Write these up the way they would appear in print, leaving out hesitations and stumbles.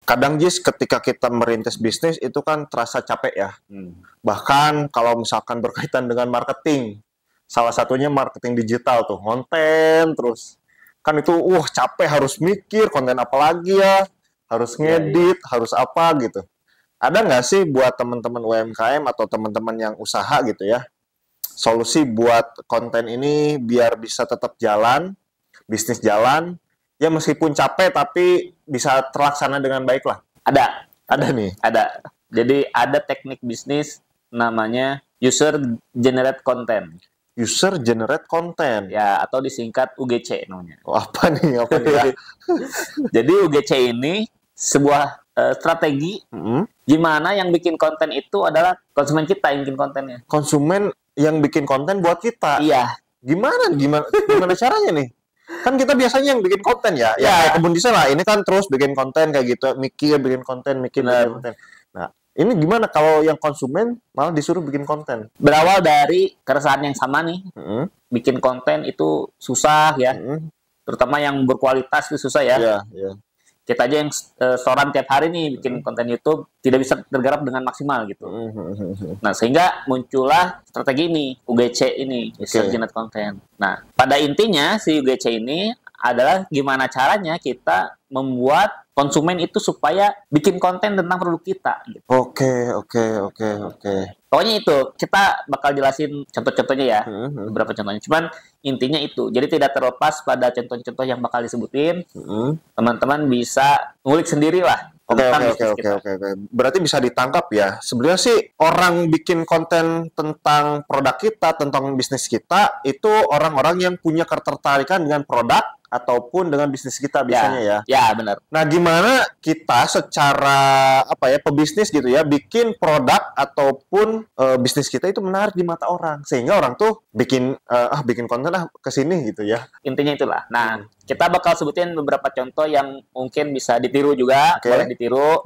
Kadang Jis ketika kita merintis bisnis itu kan terasa capek ya. Bahkan kalau misalkan berkaitan dengan marketing, salah satunya marketing digital tuh, konten terus. Kan itu capek, harus mikir konten apa lagi ya, harus ngedit, harus apa gitu. Ada nggak sih buat teman-teman UMKM atau teman-teman yang usaha gitu ya, solusi buat konten ini biar bisa tetap jalan, bisnis jalan, ya meskipun capek tapi bisa terlaksana dengan baik lah. Ada nih. Ada. Jadi ada teknik bisnis namanya user generate content. User generate content. Ya, atau disingkat UGC namanya. Apa nih? Ya? Jadi UGC ini sebuah strategi gimana yang bikin konten itu adalah konsumen kita yang bikin kontennya. Konsumen yang bikin konten buat kita. Iya. Gimana caranya nih? Kan kita biasanya yang bikin konten ya. Ya kayak Kebun Desa lah. Ini kan terus bikin konten kayak gitu, mikir bikin konten. Nah, ini gimana kalau yang konsumen malah disuruh bikin konten? Berawal dari keresahan yang sama nih. Bikin konten itu susah ya. Terutama yang berkualitas itu susah ya. Iya. Kita aja yang storan tiap hari nih bikin konten YouTube tidak bisa tergarap dengan maksimal gitu. Nah, sehingga muncullah strategi ini, UGC ini, User Generate Content. Nah, pada intinya si UGC ini adalah gimana caranya kita membuat konsumen itu supaya bikin konten tentang produk kita. Gitu. Oke. Pokoknya itu, kita bakal jelasin contoh-contohnya ya, beberapa contohnya. Cuman intinya itu, jadi tidak terlepas pada contoh-contoh yang bakal disebutin, teman-teman bisa ngulik sendiri lah. Oke. Berarti bisa ditangkap ya. Sebenarnya sih orang bikin konten tentang produk kita, tentang bisnis kita, itu orang-orang yang punya ketertarikan dengan produk ataupun dengan bisnis kita biasanya ya. Ya, benar. Nah, gimana kita secara pebisnis gitu ya, bikin produk ataupun bisnis kita itu menarik di mata orang sehingga orang tuh bikin konten ke sini gitu ya. Intinya itulah. Nah, kita bakal sebutin beberapa contoh yang mungkin bisa ditiru juga, boleh ditiru.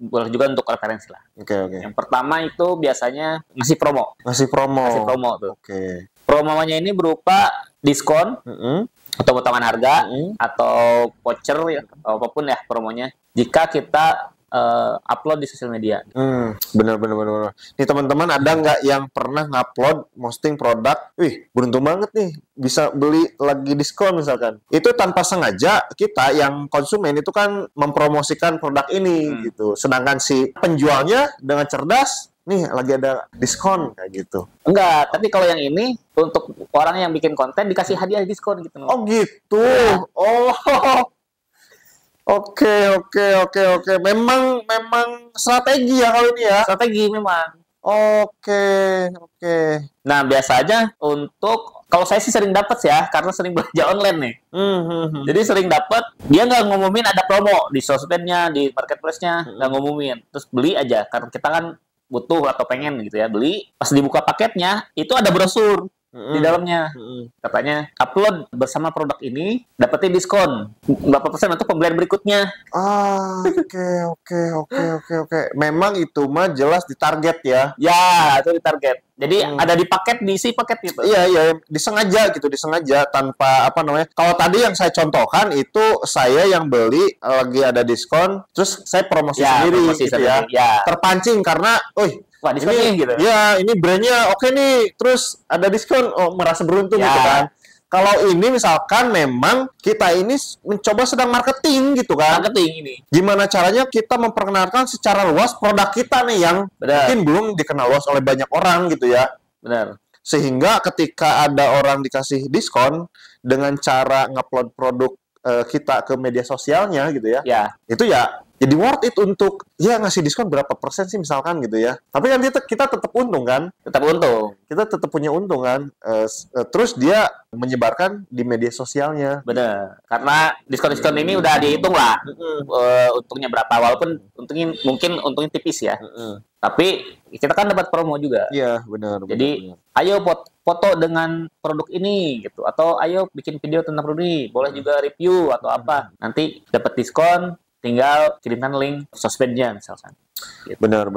Boleh juga untuk referensi lah. Oke. Yang pertama itu biasanya ngasih promo. Ngasih promo tuh. Oke. Promonya ini berupa diskon atau potongan harga atau voucher ya, apapun ya promonya. Jika kita upload di sosial media. Benar. Nih teman-teman, ada nggak yang pernah ngupload posting produk? Beruntung banget nih bisa beli lagi diskon misalkan. Itu tanpa sengaja kita yang konsumen itu kan mempromosikan produk ini gitu. Sedangkan si penjualnya dengan cerdas, nih lagi ada diskon kayak gitu. Enggak, tapi kalau yang ini untuk orang yang bikin konten dikasih hadiah diskon gitu. Oh gitu. Ya. Oke. Memang strategi ya kalau ini ya. Strategi memang. Oke. Nah, biasanya untuk kalau saya sih sering dapat ya, karena sering belanja online nih. Jadi sering dapat, dia nggak ngumumin ada promo di sosmednya, di marketplace-nya, nggak ngumumin. Terus beli aja, karena kita kan butuh atau pengen gitu ya, beli. Pas dibuka paketnya, itu ada brosur di dalamnya. Katanya upload bersama produk ini dapetin diskon berapa persen untuk pembelian berikutnya. Oke. Memang itu mah jelas ditarget ya. Ya, itu ditarget. Jadi ada di paket, diisi paket gitu. Iya, disengaja tanpa Kalau tadi yang saya contohkan itu saya yang beli lagi ada diskon, terus saya promosi sendiri gitu ya. Terpancing karena, wah, diskon nih gitu. Ya, ini brandnya oke nih, terus ada diskon, merasa beruntung gitu kan. Kalau ini misalkan memang kita ini mencoba sedang marketing gitu kan. Marketing ini. Gimana caranya kita memperkenalkan secara luas produk kita nih yang mungkin belum dikenal luas oleh banyak orang gitu ya. Benar. Sehingga ketika ada orang dikasih diskon dengan cara ngupload produk kita ke media sosialnya gitu ya. Itu ya jadi worth it untuk ngasih diskon berapa persen sih misalkan gitu ya. Tapi kan kita tetap untung kan? Tetap untung. Kita tetap punya untung kan. Terus dia menyebarkan di media sosialnya. Benar. Karena diskon-diskon ini udah dihitung lah. Untungnya berapa. Walaupun untungnya tipis ya. Tapi kita kan dapat promo juga. Iya, benar. Jadi ayo foto dengan produk ini gitu. Atau ayo bikin video tentang produk ini. Boleh juga review atau apa. Nanti dapat diskon. Tinggal kirimkan link sosmednya misalkan. Gitu. Benar.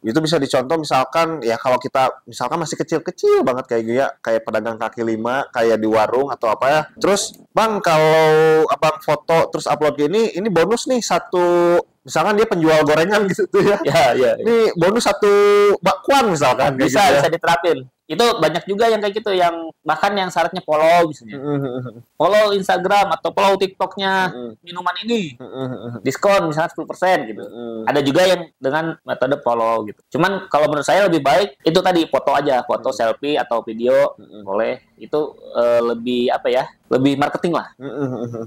Itu bisa dicontoh misalkan ya kalau kita misalkan masih kecil banget kayak pedagang kaki lima, kayak di warung atau apa ya. Terus, Bang, kalau Abang foto terus upload ini bonus nih 1 misalkan dia penjual gorengan gitu tuh ya. Ya. Ini bonus 1 bakwan misalkan. Bisa gitu ya. bisa diterapin. Itu banyak juga yang kayak gitu, yang bahkan yang syaratnya follow misalnya. Follow Instagram atau follow TikToknya minuman ini. Diskon misalnya 10% gitu. Ada juga yang dengan metode follow gitu. Cuman kalau menurut saya lebih baik itu tadi foto aja, foto selfie atau video boleh. Itu lebih apa ya? Lebih marketing lah.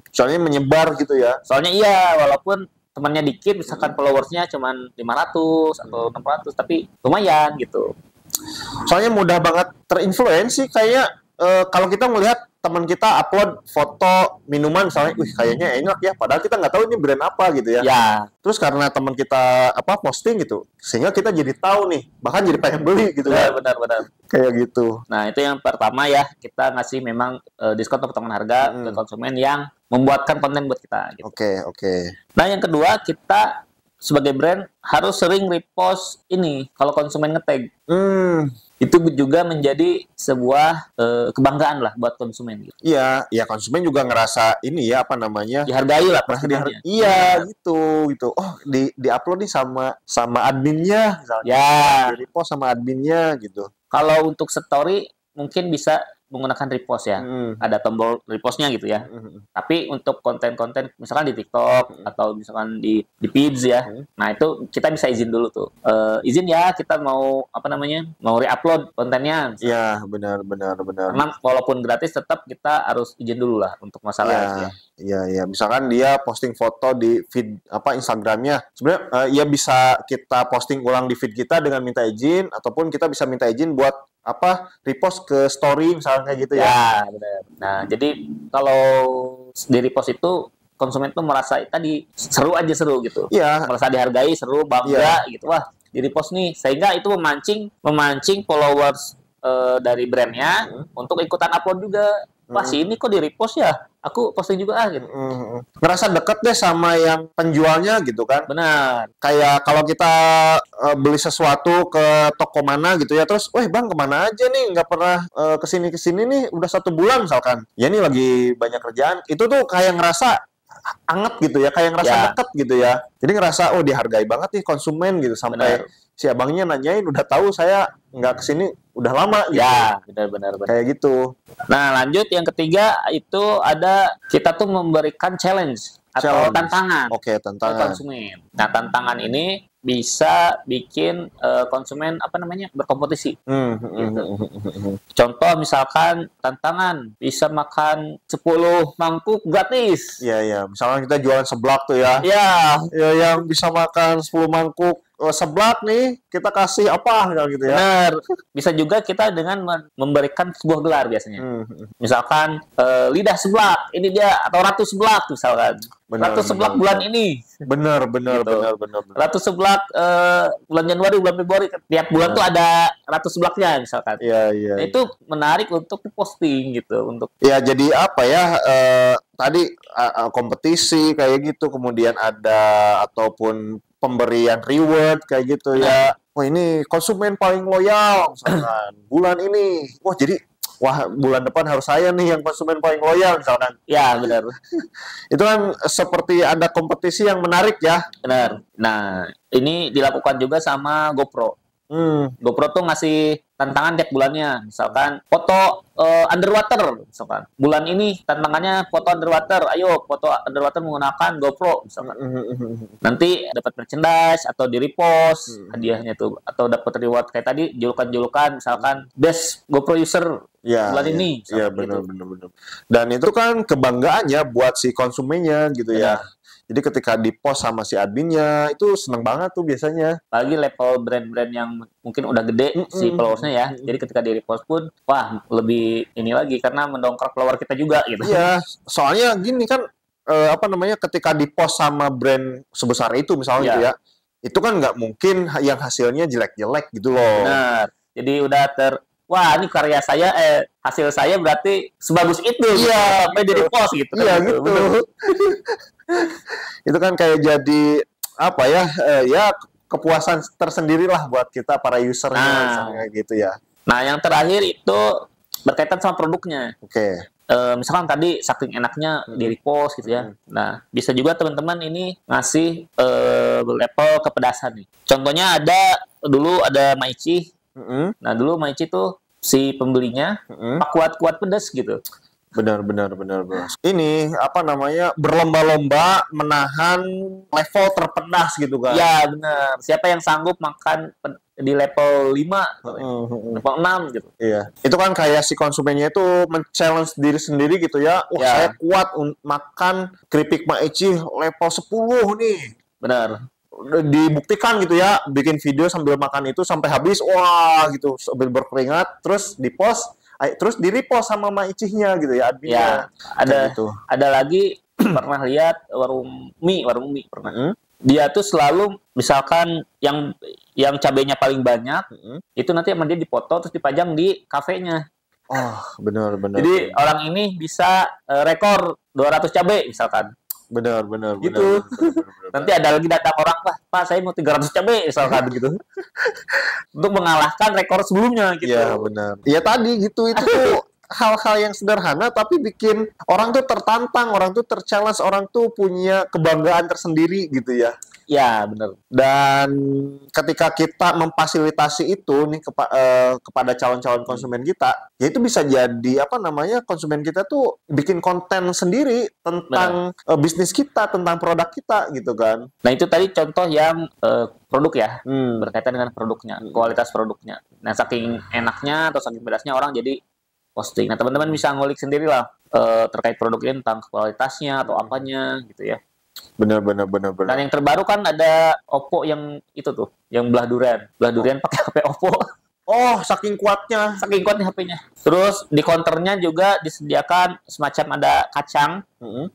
Soalnya menyebar gitu ya. Soalnya iya, walaupun temannya dikit, misalkan followersnya cuman 500 atau 600, tapi lumayan gitu. Soalnya mudah banget terinfluensi kayak kalau kita melihat teman kita upload foto minuman misalnya, wih kayaknya enak ya, padahal kita nggak tahu ini brand apa gitu ya. Ya, Terus karena teman kita posting gitu, sehingga kita jadi tahu nih, bahkan jadi pengen beli gitu kan. benar. Kayak gitu. Nah, itu yang pertama ya, kita ngasih memang diskon atau potongan harga ke konsumen yang membuatkan konten buat kita gitu. Oke. Nah, yang kedua, kita sebagai brand harus sering repost ini kalau konsumen nge-tag. Itu juga menjadi sebuah kebanggaan lah buat konsumen gitu. Iya, ya konsumen juga ngerasa ini ya apa namanya? Dihargai lah pastinya. Iya, gitu. Oh, di-upload nih sama adminnya misalnya. Ya, Di-repost sama adminnya gitu. kalau untuk story mungkin bisa menggunakan repost ya. Ada tombol repostnya gitu ya. Tapi untuk konten-konten misalkan di TikTok atau misalkan di feeds ya. Nah, itu kita bisa izin dulu tuh. Izin ya, kita mau mau re-upload kontennya. Iya, benar. Karena walaupun gratis tetap kita harus izin dulu lah untuk masalah itu ya. Iya. Misalkan dia posting foto di feed Instagramnya. Sebenarnya ya bisa kita posting ulang di feed kita dengan minta izin, ataupun kita bisa minta izin buat repost ke story misalnya kayak gitu ya. Ya, benar. Nah, jadi kalau di repost itu konsumen tuh merasa tadi seru gitu. Iya. Merasa dihargai, seru, bangga gitu. Wah, di repost nih, sehingga itu memancing followers dari brandnya untuk ikutan upload juga. Wah, si ini kok di repost ya? Aku posting juga gitu. Ngerasa deket deh sama yang penjualnya gitu kan. Benar. Kayak kalau kita beli sesuatu ke toko mana gitu ya, terus, bang kemana aja nih, nggak pernah kesini nih, udah 1 bulan misalkan. Ya ini lagi banyak kerjaan. Itu tuh kayak ngerasa anget gitu ya, kayak ngerasa deket gitu ya. Jadi ngerasa dihargai banget nih konsumen gitu, sampai si abangnya nanyain udah tahu saya nggak kesini udah lama gitu. Ya, benar. Kayak gitu. Nah, lanjut yang ketiga itu ada kita tuh memberikan challenge atau tantangan. Oke, tantangan. Ke konsumen. Nah, tantangan ini bisa bikin konsumen berkompetisi. Gitu. Contoh misalkan tantangan bisa makan 10 mangkuk gratis. Iya. Misalnya kita jualan seblak tuh ya. Iya. Ya, yang bisa makan 10 mangkuk seblak nih, kita kasih apa gitu ya. Benar. Bisa juga kita dengan memberikan sebuah gelar biasanya. Misalkan lidah seblak, ini dia, atau ratu seblak misalkan. Ratu seblak bulan ini. Benar. Ratu seblak bulan Januari, bulan Februari, tiap bulan tuh ada ratu seblaknya misalkan. Iya. Nah, itu menarik untuk diposting gitu, untuk ya jadi apa ya, tadi kompetisi kayak gitu, kemudian ada ataupun pemberian reward kayak gitu ya. Wah, ini konsumen paling loyal misalkan bulan ini. Wah, bulan depan harus saya nih yang konsumen paling loyal misalkan. Ya, benar. Itu kan seperti ada kompetisi yang menarik ya. Benar. Nah, ini dilakukan juga sama GoPro. GoPro tuh ngasih tantangan tiap bulannya, misalkan foto underwater, misalkan bulan ini tantangannya foto underwater, ayo foto underwater menggunakan GoPro misalkan. Nanti dapat merchandise atau di repost hadiahnya tuh, atau dapat reward kayak tadi julukan misalkan best GoPro user bulan ini. Iya, benar. Dan itu kan kebanggaannya buat si konsumennya gitu ya. Jadi ketika di-post sama si adminnya, itu seneng banget tuh biasanya. Lagi level brand-brand yang mungkin udah gede si followersnya ya. Jadi ketika di-repost pun, wah lebih ini lagi, karena mendongkrak follower kita juga gitu. Iya, soalnya gini kan, ketika di-post sama brand sebesar itu misalnya gitu ya, itu kan nggak mungkin yang hasilnya jelek-jelek gitu loh. Benar. Jadi udah wah ini karya saya, hasil saya berarti sebagus itu. Iya, sampai di repost gitu. Iya kan, gitu. Itu kan kayak jadi apa ya, ya kepuasan tersendiri lah buat kita para usernya kayak gitu ya. Nah, yang terakhir itu berkaitan sama produknya. Oke. misalkan tadi saking enaknya di repost gitu ya. Nah, bisa juga teman-teman ini ngasih level kepedasan nih. Contohnya dulu ada Maici. Nah, dulu Maici tuh si pembelinya kuat-kuat pedas gitu. Benar. Ini apa namanya, berlomba-lomba menahan level terpedas gitu kan? Ya benar. Siapa yang sanggup makan di level 5, level 6 gitu. Iya. Itu kan kayak si konsumennya itu men-challenge diri sendiri gitu ya. Wah, saya kuat makan keripik Maici level 10 nih. Benar. Dibuktikan gitu ya, bikin video sambil makan itu sampai habis, wah gitu, sambil berkeringat, terus di-post. Terus di-repost sama Maicinya gitu ya, adminnya. Ya, gitu. Ada lagi pernah lihat warung mie pernah. Dia tuh selalu misalkan yang cabenya paling banyak, itu nanti sama dia dipoto terus dipajang di kafenya. Oh, benar. Jadi orang ini bisa rekor 200 cabai misalkan. Benar. Gitu. Nanti ada lagi datang orang, Pak, saya mau 300 cabai misalkan gitu. Untuk mengalahkan rekor sebelumnya gitu. Iya, benar. Iya tadi gitu, itu tuh hal-hal yang sederhana tapi bikin orang tuh tertantang, orang tuh terchallenge, orang tuh punya kebanggaan tersendiri gitu ya. Ya, benar. Dan ketika kita memfasilitasi itu nih kepada calon-calon konsumen kita, ya itu bisa jadi apa namanya, konsumen kita tuh bikin konten sendiri tentang bisnis kita, tentang produk kita gitu kan. Nah, itu tadi contoh yang produk ya, berkaitan dengan produknya, kualitas produknya. Nah, saking enaknya atau saking pedasnya orang jadi posting. Nah, teman-teman bisa ngulik sendiri lah terkait produk ini tentang kualitasnya atau apanya gitu ya. Benar. Dan yang terbaru kan ada Oppo yang itu tuh, yang belah durian pakai HP Oppo. Oh, saking kuatnya HP-nya. Terus di counternya juga disediakan semacam ada kacang.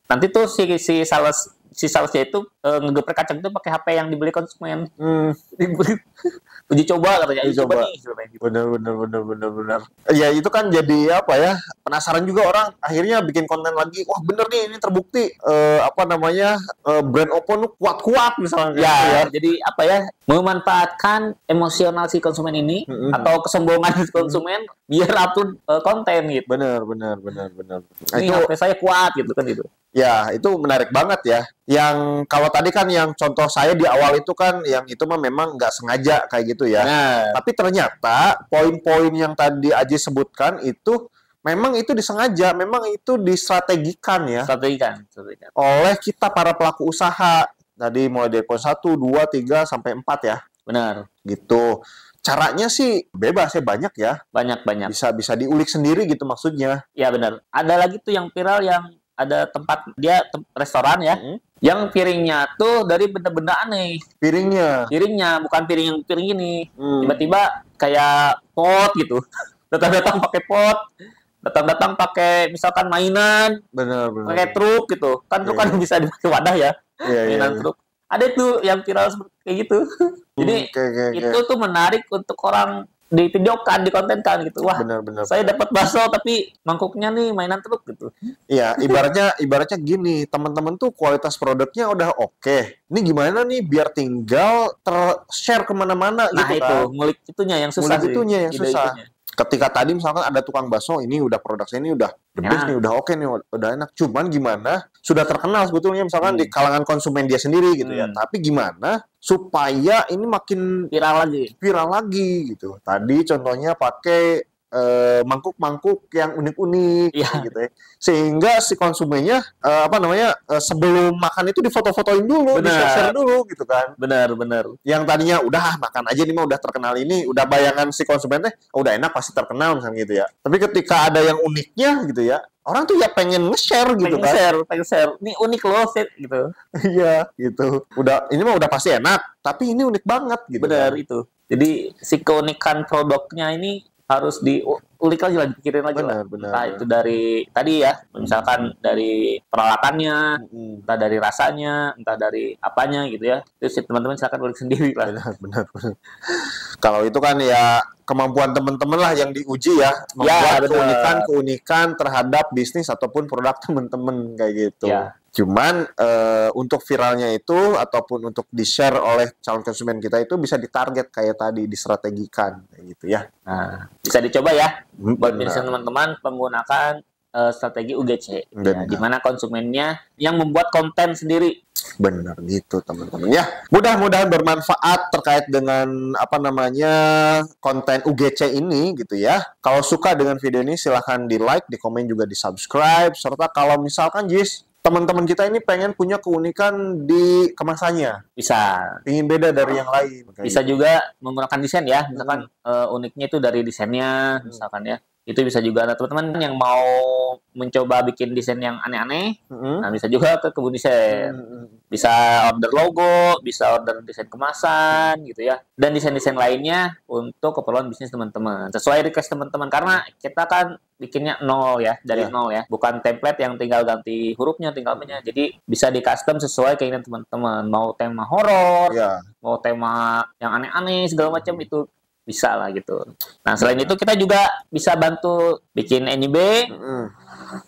Nanti tuh si salesnya itu ngegeprek kacang itu pakai HP yang dibeli konsumen. Uji coba katanya. Uji coba nih. Benar. Ya itu kan jadi apa ya? Penasaran juga orang, akhirnya bikin konten lagi. Wah, bener nih, ini terbukti brand Oppo nu kuat-kuat misalnya. Ya, jadi apa ya? Memanfaatkan emosional si konsumen ini atau kesombongan si konsumen biar upload konten gitu. Benar. Ini HP saya kuat gitu kan itu. Ya, itu menarik banget ya. Yang kalau tadi kan yang contoh saya di awal itu kan yang itu mah memang nggak sengaja kayak gitu ya. Nah. Tapi ternyata poin-poin yang tadi Aji sebutkan itu memang itu disengaja, memang itu distrategikan ya. Strategikan. Oleh kita para pelaku usaha. Tadi mulai dari poin 1, 2, 3, sampai 4 ya. Benar. Gitu. Caranya sih bebas ya, banyak ya. Banyak. Bisa diulik sendiri gitu maksudnya. Ya benar. Ada lagi tuh yang viral yang ada tempat dia restoran ya, yang piringnya tuh dari benda-benda aneh. Piringnya bukan piring ini. Tiba-tiba kayak pot gitu. Datang-datang pakai pot. Datang-datang pakai misalkan mainan. Benar. Pakai truk gitu. Kan truk kan bisa dipakai wadah ya. Mainan truk. Ada tuh yang viral seperti kayak gitu. Jadi itu tuh menarik untuk orang divideokan, dikontenkan gitu. Wah, benar. Saya dapat bakso tapi mangkuknya nih mainan truk gitu. Iya, ibaratnya gini, teman-teman tuh kualitas produknya udah oke. Ini gimana nih biar tinggal ter-share kemana-mana nah, gitu kan. Nah, itu ngulik itunya yang susah. Ketika tadi misalkan ada tukang bakso, ini udah produksinya ini udah the best nih, udah oke nih, udah enak. Cuman gimana, sudah terkenal sebetulnya misalkan di kalangan konsumen dia sendiri gitu ya. Tapi gimana supaya ini makin viral lagi gitu. Tadi contohnya pakai mangkuk-mangkuk yang unik-unik gitu ya. Sehingga si konsumennya sebelum makan itu difoto-fotoin dulu, di-share dulu gitu kan. Benar. Yang tadinya udah makan aja nih mah udah terkenal ini, udah bayangan si konsumennya udah enak pasti terkenal misalnya gitu ya. Tapi ketika ada yang uniknya gitu ya, orang tuh ya pengen nge-share gitu kan. Pengen share. Ini unik loh, gitu. Iya, gitu. Ini mah udah pasti enak, tapi ini unik banget gitu. Benar itu. Jadi si keunikan produknya ini harus diulik lagi lah, dipikirin lagi lah. Entah itu dari tadi ya, misalkan dari peralatannya, entah dari rasanya, entah dari apanya gitu ya. Terus teman-teman silakan ulik sendiri lah. Benar. Kalau itu kan ya kemampuan teman-teman lah yang diuji ya, membuat keunikan terhadap bisnis ataupun produk teman-teman kayak gitu. Ya. Cuman untuk viralnya itu ataupun untuk di-share oleh calon konsumen kita itu bisa ditarget kayak tadi, distrategikan kayak gitu ya. Nah, bisa dicoba ya buat bisnis teman-teman menggunakan strategi UGC, Benar. di mana konsumennya yang membuat konten sendiri. Benar gitu teman-teman ya. Mudah-mudahan bermanfaat terkait dengan apa namanya konten UGC ini gitu ya. Kalau suka dengan video ini silahkan di like, di komen juga di subscribe. Serta kalau misalkan Jis, teman-teman kita ini pengen punya keunikan di kemasannya, Bisa. ingin beda dari yang lain. Bisa juga menggunakan desain ya, misalkan uniknya itu dari desainnya, misalkan ya. Itu bisa juga. Nah, teman-teman yang mau mencoba bikin desain yang aneh-aneh, nah bisa juga ke kebun desain. Bisa order logo, bisa order desain kemasan gitu ya. Dan desain-desain lainnya untuk keperluan bisnis teman-teman. Sesuai request teman-teman, karena kita kan bikinnya nol ya, dari nol ya. Bukan template yang tinggal ganti hurufnya, tinggal apanya. Jadi bisa di custom sesuai keinginan teman-teman. Mau tema horor, mau tema yang aneh-aneh segala macam itu bisa lah gitu. Nah, selain itu kita juga bisa bantu bikin NIB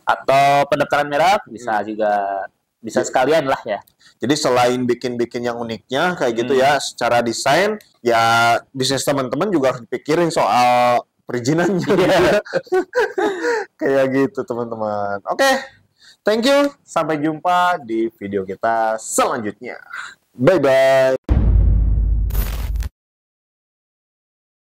atau pendaftaran merek, bisa juga, bisa sekalian lah ya. Jadi selain bikin-bikin yang uniknya kayak gitu ya, secara desain ya bisnis teman-teman juga harus dipikirin soal perizinannya. Kayak gitu teman-teman. Oke, thank you. Sampai jumpa di video kita selanjutnya. Bye-bye.